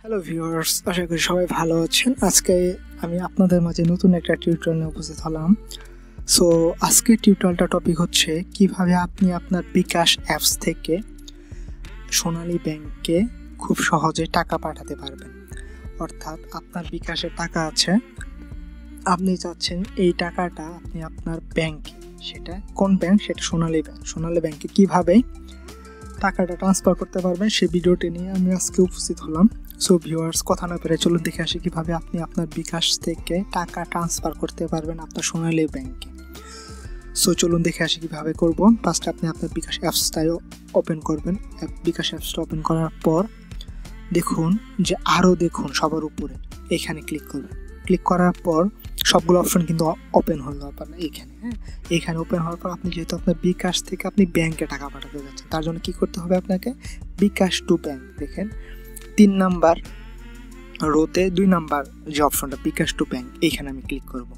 Hello viewers, আশা করি সবাই ভালো আছেন। আজকে আমি আপনাদের মাঝে নতুন একটা টিউটোরিয়াল নিয়ে উপস্থিত হলাম। সো আজকের টিউটোরিয়ালটা টপিক হচ্ছে কিভাবে আপনি আপনার বিকাশ অ্যাপস থেকে সোনালী ব্যাংকে খুব সহজে টাকা পাঠাতে পারবেন। অর্থাৎ আপনার বিকাশে টাকা আছে, আপনি চাচ্ছেন এই টাকাটা আপনি আপনার ব্যাংকে, সেটা কোন ব্যাংক, সেটা সোনালী ব্যাংক, সোনালী ব্যাংকে কীভাবে টাকাটা ট্রান্সফার করতে পারবেন সেই ভিডিওটি নিয়ে আমি আজকে উপস্থিত হলাম। সো ভিউয়ার্স, কথা না পেরে চলুন দেখে আসি কিভাবে আপনি আপনার বিকাশ থেকে টাকা ট্রান্সফার করতে পারবেন আপনার সোনালী ব্যাংকে। সো চলুন দেখে আসি কিভাবে করব। ফার্স্টে আপনি আপনার বিকাশ অ্যাপসটাই ওপেন করবেন। বিকাশ অ্যাপসটা ওপেন করার পর দেখুন যে আরও দেখুন সবার উপরে এখানে ক্লিক করবেন। ক্লিক করার পর সবগুলো অপশন কিন্তু ওপেন হলো আপনার এইখানে। এইখানে ওপেন হওয়ার পর আপনি যেহেতু আপনার বিকাশ থেকে আপনি ব্যাংকে টাকা পাঠাতে যাচ্ছেন, তার জন্য কি করতে হবে আপনাকে, বিকাশ টু ব্যাংক, দেখেন 3 নাম্বার রোতে 2 নাম্বার যে অপশনটা বিকাশ টু ব্যাংক, এইখানে আমি ক্লিক করব।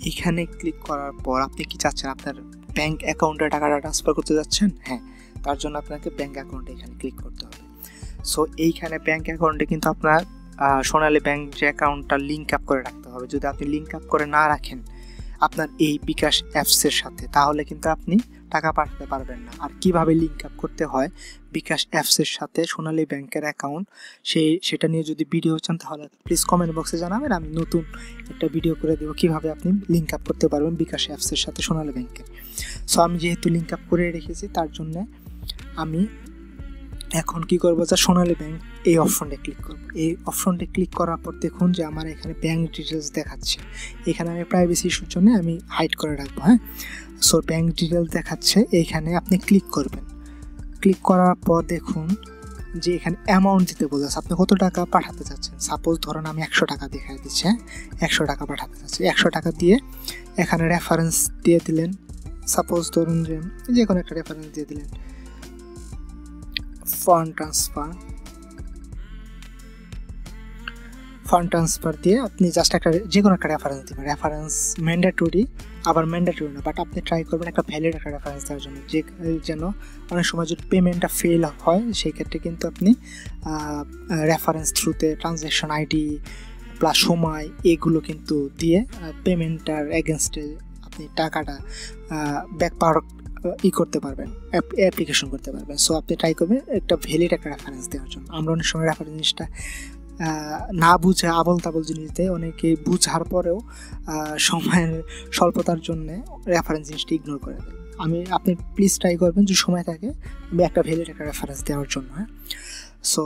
এইখানে ক্লিক করার পর আপনি কি চাচ্ছেন, আপনার ব্যাংক অ্যাকাউন্টে টাকাটা ট্রান্সফার করতে যাচ্ছেন? হ্যাঁ, তার জন্য আপনাকে ব্যাংক অ্যাকাউন্টে এখানে ক্লিক করতে হবে। সো এইখানে ব্যাংক অ্যাকাউন্টে কিন্তু আপনার সোনালী ব্যাংক যে অ্যাকাউন্টটা লিঙ্ক আপ করে রাখতে হবে। যদি আপনি লিঙ্ক আপ করে না রাখেন আপনার এই বিকাশ অ্যাপসের সাথে, তাহলে কিন্তু আপনি টাকা পাঠাতে পারবেন না। আর কিভাবে লিঙ্ক আপ করতে হয় বিকাশ অ্যাপসের সাথে সোনালী ব্যাংকের অ্যাকাউন্ট, সেটা নিয়ে যদি ভিডিও চান তাহলে প্লিজ কমেন্ট বক্সে জানাবেন, আমি নতুন একটা ভিডিও করে দেবো কিভাবে আপনি লিঙ্ক আপ করতে পারবেন বিকাশ অ্যাপসের সাথে সোনালী ব্যাংকের। সো আমি যেহেতু লিঙ্ক আপ করে রেখেছি তার জন্য আমি এখন কি করবো, যা সোনালী ব্যাংক এই অপশনটা ক্লিক করবো। এই অপশনটা ক্লিক করার পর দেখুন যে আমার এখানে ব্যাংক ডিটেলস দেখাচ্ছে। এখানে আমি প্রাইভেসি ইস্যুর জন্য আমি হাইড করে রাখবো। সো ব্যাংক ডিটেলস দেখাচ্ছে, এইখানে আপনি ক্লিক করবেন। ক্লিক করার পর দেখুন যে এখানে অ্যামাউন্ট দিতে বলেছে, আপনি কত টাকা পাঠাতে চাচ্ছেন। সাপোজ ধরুন আমি 100 টাকা দেখাই দিচ্ছি, 100 টাকা পাঠাতে চাচ্ছি। 100 টাকা দিয়ে এখানে রেফারেন্স দিয়ে দিলেন। সাপোজ ধরুন যে কোনো একটা রেফারেন্স দিয়ে দিলেন, ফান্ড ট্রান্সফার দিয়ে আপনি জাস্ট একটা যে কোনো একটা রেফারেন্স দেবেন। রেফারেন্স ম্যান্ডেটরি, আবার ম্যান্ডেটরি না, বাট আপনি ট্রাই করবেন একটা ভ্যালিড একটা রেফারেন্স দেওয়ার জন্য, যে যেন অনেক সময় যদি পেমেন্টটা ফেল হয় সেই ক্ষেত্রে কিন্তু আপনি রেফারেন্স থ্রুতে ট্রানজ্যাকশন আইডি প্লাস সময় এগুলো কিন্তু দিয়ে পেমেন্টটার এগেনস্টে আপনি টাকাটা ব্যাক পাওয়ার করতে পারবেন, অ্যাপ্লিকেশন করতে পারবেন। সো আপনি ট্রাই করবেন একটা ভ্যালিড একটা রেফারেন্স দেওয়ার জন্য। আমরা অনেক সময় রেফারেন্স জিনিসটা না বুঝে আবল তাবল জিনিস দেয়, অনেকে বুঝার পরেও সময়ের স্বল্পতার জন্য রেফারেন্স জিনিসটা ইগনোর করে দেয়। আপনি প্লিজ ট্রাই করবেন যে সময় থাকে একটা ভ্যালিড একটা রেফারেন্স দেওয়ার জন্য। সো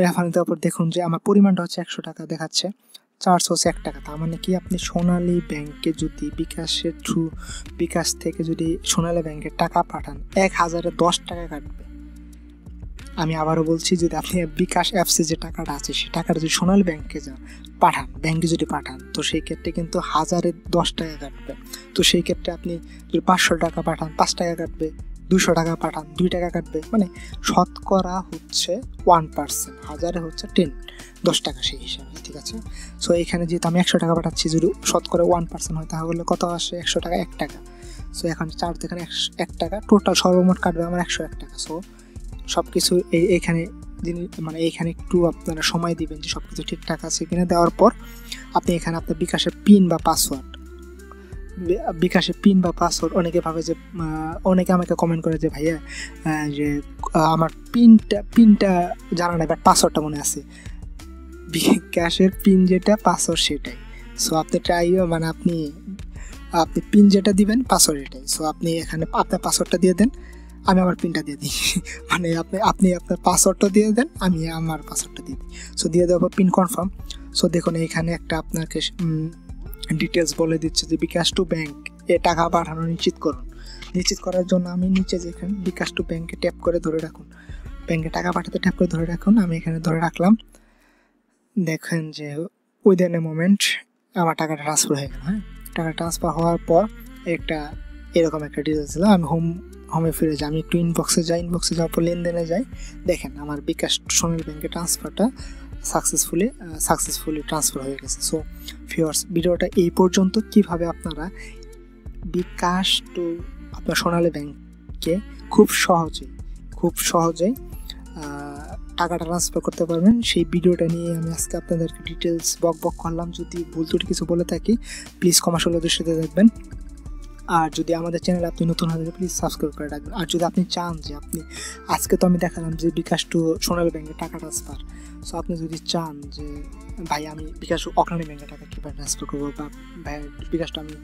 রেফারেন্স দেওয়ার পর দেখুন যে আমার পরিমাণটা হচ্ছে 100 টাকা দেখাচ্ছে, 401 টাকা। তার মানে কি, আপনি সোনালী ব্যাংকে যদি বিকাশের থ্রু বিকাশ থেকে যদি সোনালী ব্যাংকে টাকা পাঠান 1000-এ 10 টাকা কাটবে। আমি আবারও বলছি, যদি আপনি বিকাশ অ্যাপসে যে টাকাটা আছে সেই টাকাটা যদি সোনালী ব্যাংকে ব্যাংকে যদি পাঠান, তো সেই ক্ষেত্রে কিন্তু 1000-এ 10 টাকা কাটবে। তো সেই ক্ষেত্রে আপনি যদি 500 টাকা পাঠান 5 টাকা কাটবে, 200 টাকা পাঠান 2 টাকা কাটবে, মানে শতকরা হচ্ছে 1%, 1000-এ হচ্ছে 10 টাকা সেই হিসাবে, ঠিক আছে। সো এখানে যেহেতু আমি 100 টাকা পাঠাচ্ছি, যদি শতকরা 1% হয় তাহলে কত আসে, 100 টাকা 1 টাকা। সো এখন চার্জ এখানে 1 টাকা, টোটাল সর্বমোট কাটবে আমার 101 টাকা। সো সব কিছু এইখানে মানে এইখানে একটু আপনারা সময় দিবেন যে সব কিছু ঠিকঠাক আছে কিনা। দেওয়ার পর আপনি এখানে আপনার বিকাশের পিন বা পাসওয়ার্ড, অনেকে ভাবে যে, অনেকে আমাকে কমেন্ট করে যে ভাইয়া যে আমার পিনটা জানা নাই বাট পাসওয়ার্ডটা মনে আছে। বিকাশের পিন যেটা, পাসওয়ার্ড সেটাই। সো আপনি মানে আপনি পিন যেটা দিবেন পাসওয়ার্ড এটাই। সো আপনি এখানে আপনার পাসওয়ার্ডটা দিয়ে দেন, আমি আমার পিনটা দিয়ে দিই। মানে আপনি আপনার পাসওয়ার্ডটা দিয়ে দেন, আমি আমার পাসওয়ার্ডটা দিয়ে দিই। সো দিয়ে দেওয়ার পর পিন কনফার্ম। সো দেখুন এইখানে একটা আপনাকে ডিটেলস বলে দিচ্ছে যে বিকাশ টু ব্যাংক এ টাকা পাঠানো নিশ্চিত করুন। নিশ্চিত করার জন্য আমি নিচে যেখানে বিকাশ টু ব্যাংকে ট্যাপ করে ধরে রাখুন, ব্যাংকে টাকা পাঠাতে ট্যাপ করে ধরে রাখুন। আমি এখানে ধরে রাখলাম। দেখেন যে উইদিন এ মোমেন্ট আমার টাকাটা ট্রান্সফার হয়ে গেল। টাকা ট্রান্সফার হওয়ার পর এরকম একটা ডিটেলস ছিল। আমি হোমে ফিরে যাই, আমি একটু ইনবক্সে যাওয়ার পর লেনদেনে যাই। দেখেন আমার বিকাশ সোনালী ব্যাংকে ট্রান্সফারটা সাকসেসফুলি ট্রান্সফার হয়ে গেছে। সো ভিউয়ার্স, ভিডিওটা এই পর্যন্ত। কিভাবে আপনারা বিকাশ টু আপনার সোনালী ব্যাংকে খুব সহজেই টাকাটা ট্রান্সফার করতে পারবেন সেই ভিডিওটা নিয়ে আমি আজকে আপনাদেরকে ডিটেলস বক করলাম। যদি ভুল ত্রুটি কিছু বলে থাকি প্লিজ ক্ষমাসুন্দর দৃষ্টিতে দেখবেন। আর যদি আমাদের চ্যানেলে আপনি নতুন হয়ে প্লিজ সাবস্ক্রাইব করে রাখবেন। আর যদি আপনি চান যে আপনি আজকে তো আমি দেখালাম যে বিকাশ টু সোনালী ব্যাংকে টাকা ট্রান্সফার, সো আপনি যদি চান যে ভাই আমি বিকাশ অগ্রণী ব্যাংকে টাকা কীভাবে ট্রান্সফার করবো, বা ভাই বিকাশটা আমি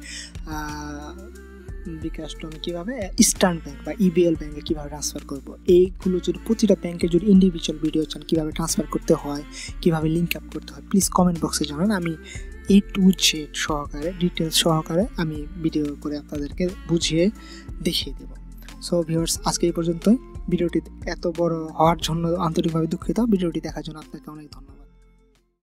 কীভাবে ইস্টার্ন ব্যাংক বা ইবিএল ব্যাংকে কীভাবে ট্রান্সফার করবো, এইগুলো যদি প্রতিটা ব্যাংকে যদি ইন্ডিভিজুয়াল ভিডিও চান কীভাবে ট্রান্সফার করতে হয়, কীভাবে লিঙ্ক আপ করতে হয়, প্লিজ কমেন্ট বক্সে জানান। আমি A to Z সহকারে ডিটেলস সহকারে আমি ভিডিও করে আপনাদেরকে বুঝিয়ে দেখিয়ে দেব। সো ভিউয়ার্স, আজকে এই পর্যন্তই। ভিডিওটি এত বড় হওয়ার জন্য আন্তরিকভাবে দুঃখিত। ভিডিওটি দেখার জন্য আপনাকে অনেক ধন্যবাদ।